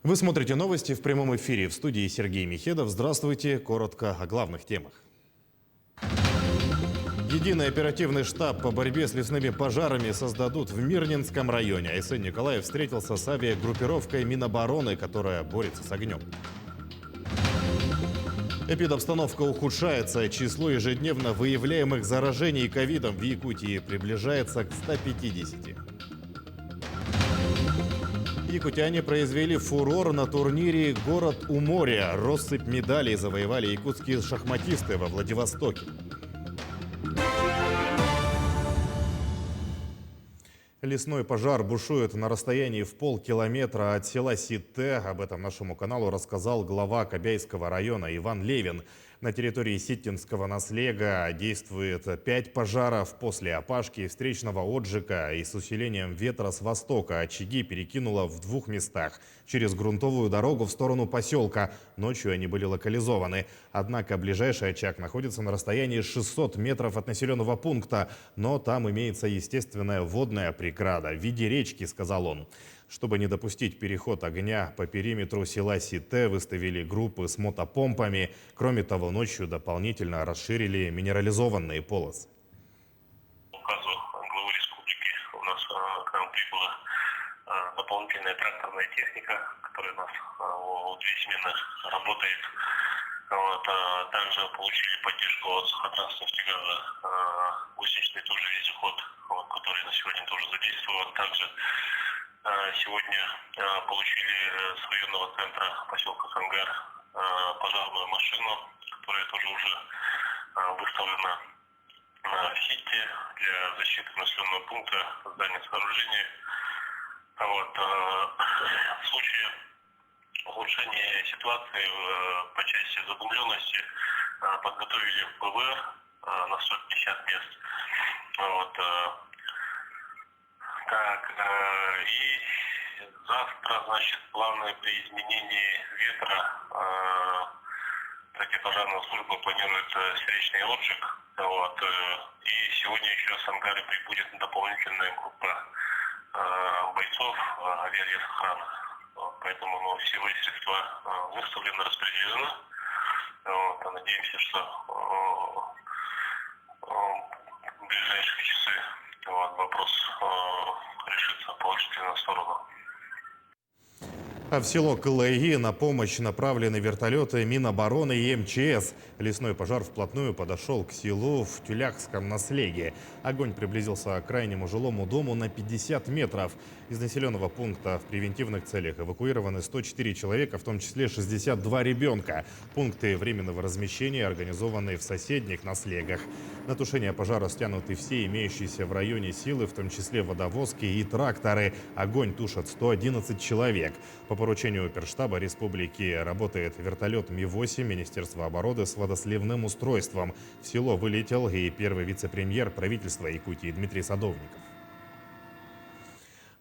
Вы смотрите новости в прямом эфире. В студии Сергей Михедов. Здравствуйте. Коротко о главных темах. Единый оперативный штаб по борьбе с лесными пожарами создадут в Мирнинском районе. АСН Николаев встретился с авиагруппировкой Минобороны, которая борется с огнем. Эпидобстановка ухудшается. Число ежедневно выявляемых заражений ковидом в Якутии приближается к 150. Якутяне произвели фурор на турнире «Город у моря». Россыпь медалей завоевали якутские шахматисты во Владивостоке. Лесной пожар бушует на расстоянии в полкилометра от села Сите. Об этом нашему каналу рассказал глава Кобяйского района Иван Левин. На территории Ситинского наслега действует 5 пожаров. После опашки и встречного отжига и с усилением ветра с востока очаги перекинуло в 2 местах через грунтовую дорогу в сторону поселка. Ночью они были локализованы. Однако ближайший очаг находится на расстоянии 600 метров от населенного пункта. Но там имеется естественная водная преграда в виде речки, сказал он. Чтобы не допустить переход огня по периметру села Сите, выставили группы с мотопомпами. Кроме того, ночью дополнительно расширили минерализованные полосы. Указу главы республики у нас к нам прибыла дополнительная тракторная техника, которая у нас в 2 смены работает. Также получили поддержку от Сахатранснефтегаза, гусеничный тоже вездеход, который на сегодня тоже задействован. Также сегодня получили с районного центра поселка Сангар пожарную машину, которая тоже уже выставлена в сети для защиты населенного пункта, здания сооружения. В случае улучшения ситуации по части задымленности подготовили ПВР на 150 мест. И завтра, планы при изменении ветра противопожарная служба планирует встречный отжиг. И сегодня еще с Ангаре прибудет дополнительная группа бойцов авиалесохраны. Поэтому силы и средства выставлены, распределены. Надеемся, что в ближайшие часы вопрос решится в положительную сторону. А в село Кылайги на помощь направлены вертолеты Минобороны и МЧС. Лесной пожар вплотную подошел к селу в Тюляхском наслеге. Огонь приблизился к крайнему жилому дому на 50 метров. Из населенного пункта в превентивных целях эвакуированы 104 человека, в том числе 62 ребенка. Пункты временного размещения организованы в соседних наслегах. На тушение пожара стянуты все имеющиеся в районе силы, в том числе водовозки и тракторы. Огонь тушат 111 человек. По поручению оперштаба республики работает вертолет Ми-8 Министерства обороны с водосливным устройством. В село вылетел и первый вице-премьер правительства Якутии Дмитрий Садовников.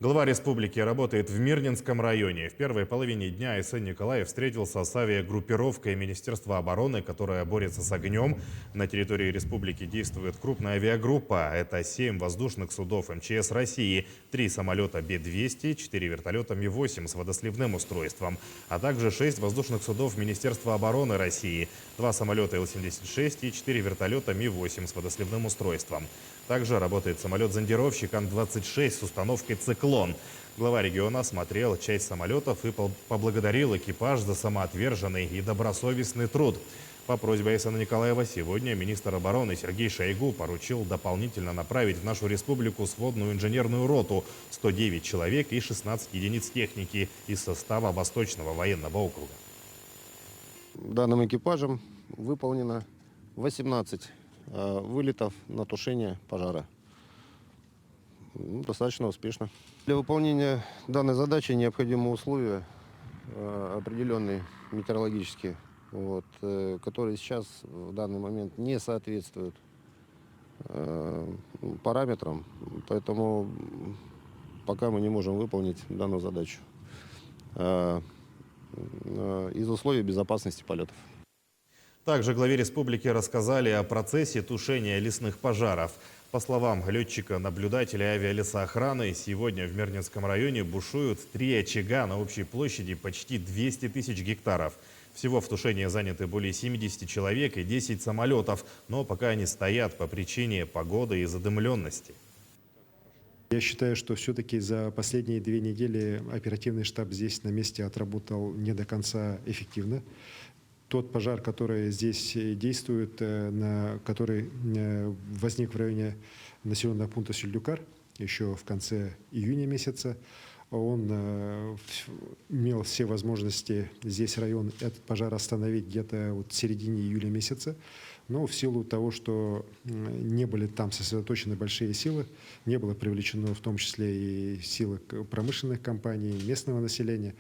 Глава республики работает в Мирнинском районе. В первой половине дня АСН Николаев встретился с авиагруппировкой Министерства обороны, которая борется с огнем. На территории республики действует крупная авиагруппа. Это 7 воздушных судов МЧС России, 3 самолета Б-200, 4 вертолета Ми-8 с водосливным устройством, а также 6 воздушных судов Министерства обороны России, 2 самолета Ил-76 и 4 вертолета Ми-8 с водосливным устройством. Также работает самолет-зондировщик Ан-26 с установкой «Циклон». Глава региона осмотрел часть самолетов и поблагодарил экипаж за самоотверженный и добросовестный труд. По просьбе АСН Николаева сегодня министр обороны Сергей Шойгу поручил дополнительно направить в нашу республику сводную инженерную роту 109 человек и 16 единиц техники из состава Восточного военного округа. Данным экипажем выполнено 18 вылетов на тушение пожара. Достаточно успешно. Для выполнения данной задачи необходимы условия определенные метеорологические, которые сейчас в данный момент не соответствуют параметрам, поэтому пока мы не можем выполнить данную задачу из условий безопасности полетов. Также главе республики рассказали о процессе тушения лесных пожаров. По словам летчика-наблюдателя авиалесоохраны, сегодня в Мирнинском районе бушуют 3 очага на общей площади почти 200 тысяч гектаров. Всего в тушении заняты более 70 человек и 10 самолетов, но пока они стоят по причине погоды и задымленности. Я считаю, что все-таки за последние 2 недели оперативный штаб здесь на месте отработал не до конца эффективно. Тот пожар, который здесь действует, который возник в районе населенного пункта Сюльдюкар еще в конце июня месяца, он имел все возможности здесь район этот пожар остановить где-то вот в середине июля месяца. Но в силу того, что не были там сосредоточены большие силы, не было привлечено в том числе и силы промышленных компаний, местного населения,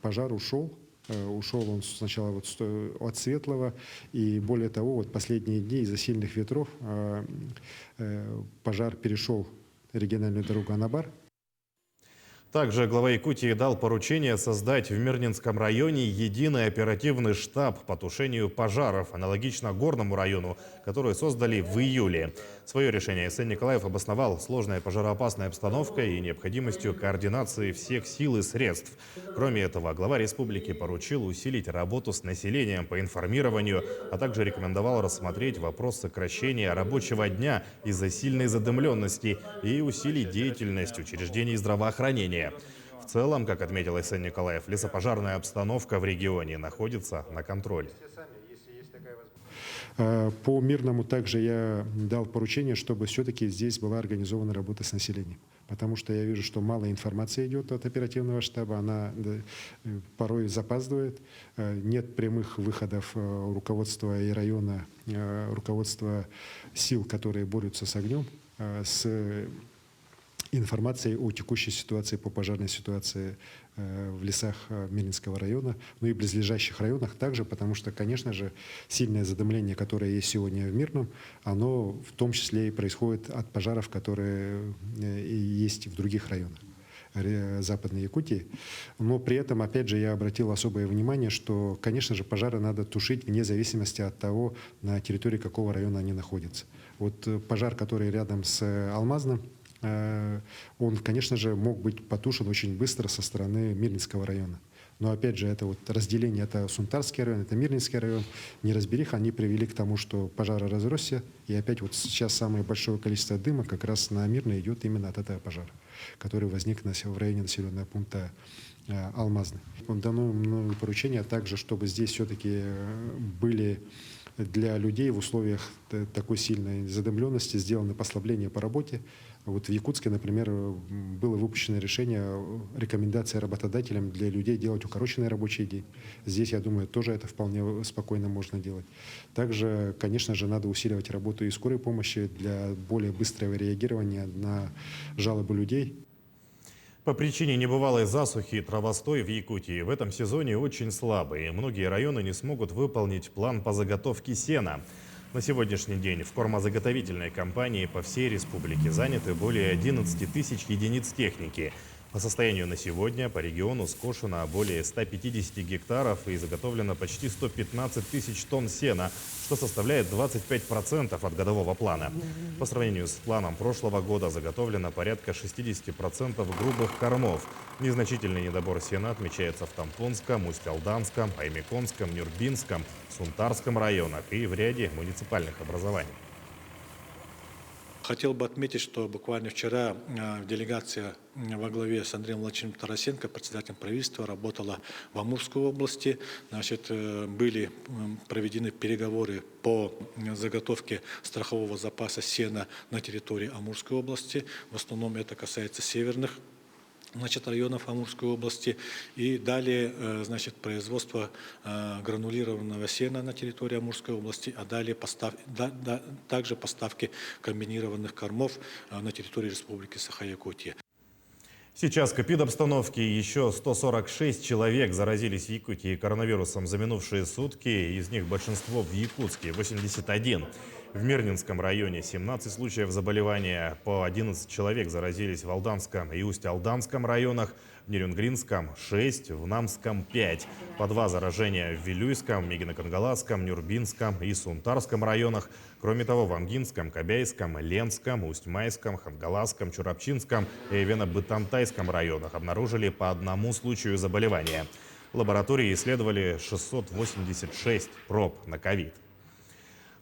пожар ушел. Ушел он сначала вот от Светлого, и более того, вот последние дни из-за сильных ветров пожар перешел региональную дорогу Анабар. Также глава Якутии дал поручение создать в Мирнинском районе единый оперативный штаб по тушению пожаров, аналогично Горному району, который создали в июле. Свое решение Сэн Николаев обосновал сложной пожароопасной обстановкой и необходимостью координации всех сил и средств. Кроме этого, глава республики поручил усилить работу с населением по информированию, а также рекомендовал рассмотреть вопрос сокращения рабочего дня из-за сильной задымленности и усилить деятельность учреждений здравоохранения. В целом, как отметил Сэн Николаев, лесопожарная обстановка в регионе находится на контроле. По Мирному также я дал поручение, чтобы все-таки здесь была организована работа с населением. Потому что я вижу, что мало информации идет от оперативного штаба, она порой запаздывает. Нет прямых выходов руководства и района, руководства сил, которые борются с огнем, с информацией о текущей ситуации, по пожарной ситуации в лесах Мирнинского района, ну и близлежащих районах также, потому что, конечно же, сильное задымление, которое есть сегодня в Мирном, оно в том числе и происходит от пожаров, которые есть в других районах Западной Якутии. Но при этом, опять же, я обратил особое внимание, что, конечно же, пожары надо тушить вне зависимости от того, на территории какого района они находятся. Вот пожар, который рядом с Алмазным, он, конечно же, мог быть потушен очень быстро со стороны Мирнинского района. Но, опять же, это вот разделение, это Сунтарский район, это Мирнинский район, неразбериха, они привели к тому, что пожар разросся, и опять вот сейчас самое большое количество дыма как раз на Мирный идет именно от этого пожара, который возник в районе населенного пункта Алмазный. Дано мною поручение также, чтобы здесь все-таки были для людей в условиях такой сильной задымленности сделаны послабления по работе. Вот в Якутске, например, было выпущено решение, рекомендация работодателям для людей делать укороченный рабочий день. Здесь, я думаю, тоже это вполне спокойно можно делать. Также, конечно же, надо усиливать работу и скорой помощи для более быстрого реагирования на жалобы людей. По причине небывалой засухи травостой в Якутии в этом сезоне очень слабый, и многие районы не смогут выполнить план по заготовке сена. На сегодняшний день в кормозаготовительной компании по всей республике заняты более 11 тысяч единиц техники. По состоянию на сегодня по региону скошено более 150 гектаров и заготовлено почти 115 тысяч тонн сена, что составляет 25% от годового плана. По сравнению с планом прошлого года заготовлено порядка 60% грубых кормов. Незначительный недобор сена отмечается в Тампонском, Усть-Алданском, Аймеконском, Нюрбинском, Сунтарском районах и в ряде муниципальных образований. Хотел бы отметить, что буквально вчера делегация во главе с Андреем Владимировичем Тарасенко, председателем правительства, работала в Амурской области. Значит, были проведены переговоры по заготовке страхового запаса сена на территории Амурской области. В основном это касается северных районов Амурской области. И далее, производство гранулированного сена на территории Амурской области, а далее также поставки комбинированных кормов на территории Республики Саха-Якутия. Сейчас к эпидобстановке еще 146 человек заразились в Якутии коронавирусом за минувшие сутки. Из них большинство в Якутске, 81. В Мирнинском районе 17 случаев заболевания, по 11 человек заразились в Алданском и Усть-Алданском районах, в Нерюнгринском 6, в Намском 5, по 2 заражения в Вилюйском, Мигино-Кангаласском, Нюрбинском и Сунтарском районах. Кроме того, в Амгинском, Кобяйском, Ленском, Усть-Майском, Хангаласском, Чурапчинском и Вено-Бытантайском районах обнаружили по 1 случаю заболевания. Лаборатории исследовали 686 проб на ковид.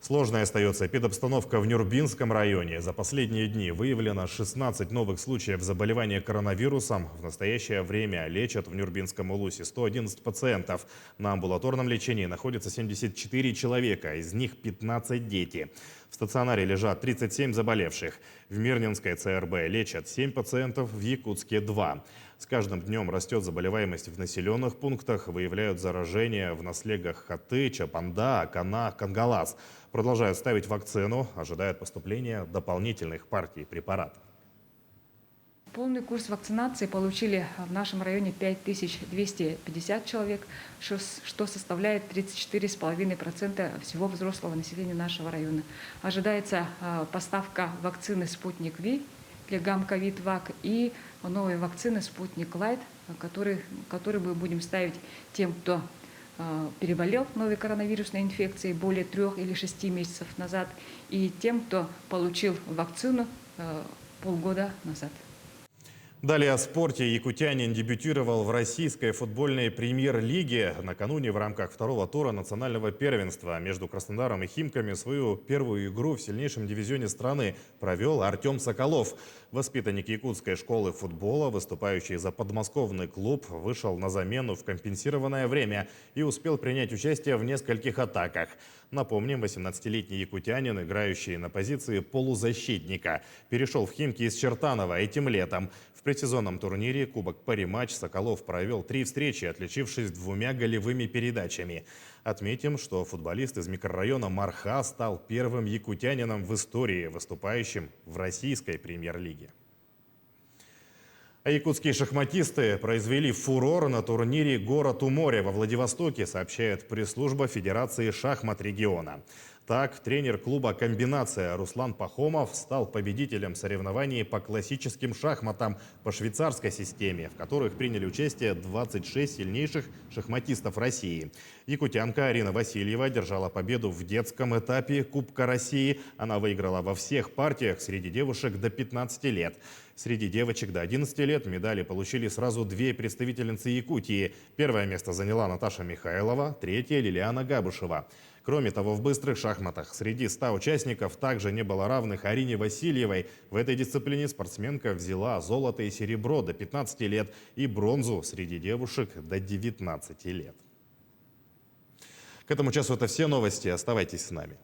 Сложной остается эпидобстановка в Нюрбинском районе. За последние дни выявлено 16 новых случаев заболевания коронавирусом. В настоящее время лечат в Нюрбинском улусе 111 пациентов. На амбулаторном лечении находится 74 человека, из них 15 дети. В стационаре лежат 37 заболевших. В Мирнинской ЦРБ лечат 7 пациентов, в Якутске 2. С каждым днем растет заболеваемость в населенных пунктах, выявляют заражение в наслегах Хаты, Чапанда, Акана, Кангалас. Продолжают ставить вакцину, ожидают поступления дополнительных партий препаратов. Полный курс вакцинации получили в нашем районе 5250 человек, что составляет 34,5% всего взрослого населения нашего района. Ожидается поставка вакцины «Спутник Ви» для гам-ковид-вак и новой вакцины «Спутник Лайт», которые мы будем ставить тем, кто переболел новой коронавирусной инфекцией более 3 или 6 месяцев назад, и тем, кто получил вакцину полгода назад. Далее о спорте. Якутянин дебютировал в российской футбольной премьер-лиге. Накануне в рамках 2-го тура национального первенства между Краснодаром и Химками свою первую игру в сильнейшем дивизионе страны провел Артем Соколов. Воспитанник якутской школы футбола, выступающий за подмосковный клуб, вышел на замену в компенсированное время и успел принять участие в нескольких атаках. Напомним, 18-летний якутянин, играющий на позиции полузащитника, перешел в Химки из Чертанова этим летом. В предсезонном турнире Кубок Пари-матч Соколов провел 3 встречи, отличившись 2 голевыми передачами. Отметим, что футболист из микрорайона Марха стал первым якутянином в истории, выступающим в российской премьер-лиге. А якутские шахматисты произвели фурор на турнире «Город у моря» во Владивостоке, сообщает пресс-служба Федерации шахмат региона. Так, тренер клуба «Комбинация» Руслан Пахомов стал победителем соревнований по классическим шахматам по швейцарской системе, в которых приняли участие 26 сильнейших шахматистов России. Якутянка Арина Васильева одержала победу в детском этапе Кубка России. Она выиграла во всех партиях среди девушек до 15 лет. Среди девочек до 11 лет медали получили сразу 2 представительницы Якутии. Первое место заняла Наташа Михайлова, третье – Лилиана Габушева. Кроме того, в быстрых шахматах среди 100 участников также не было равных Арине Васильевой. В этой дисциплине спортсменка взяла золото и серебро до 15 лет и бронзу среди девушек до 19 лет. К этому часу это все новости. Оставайтесь с нами.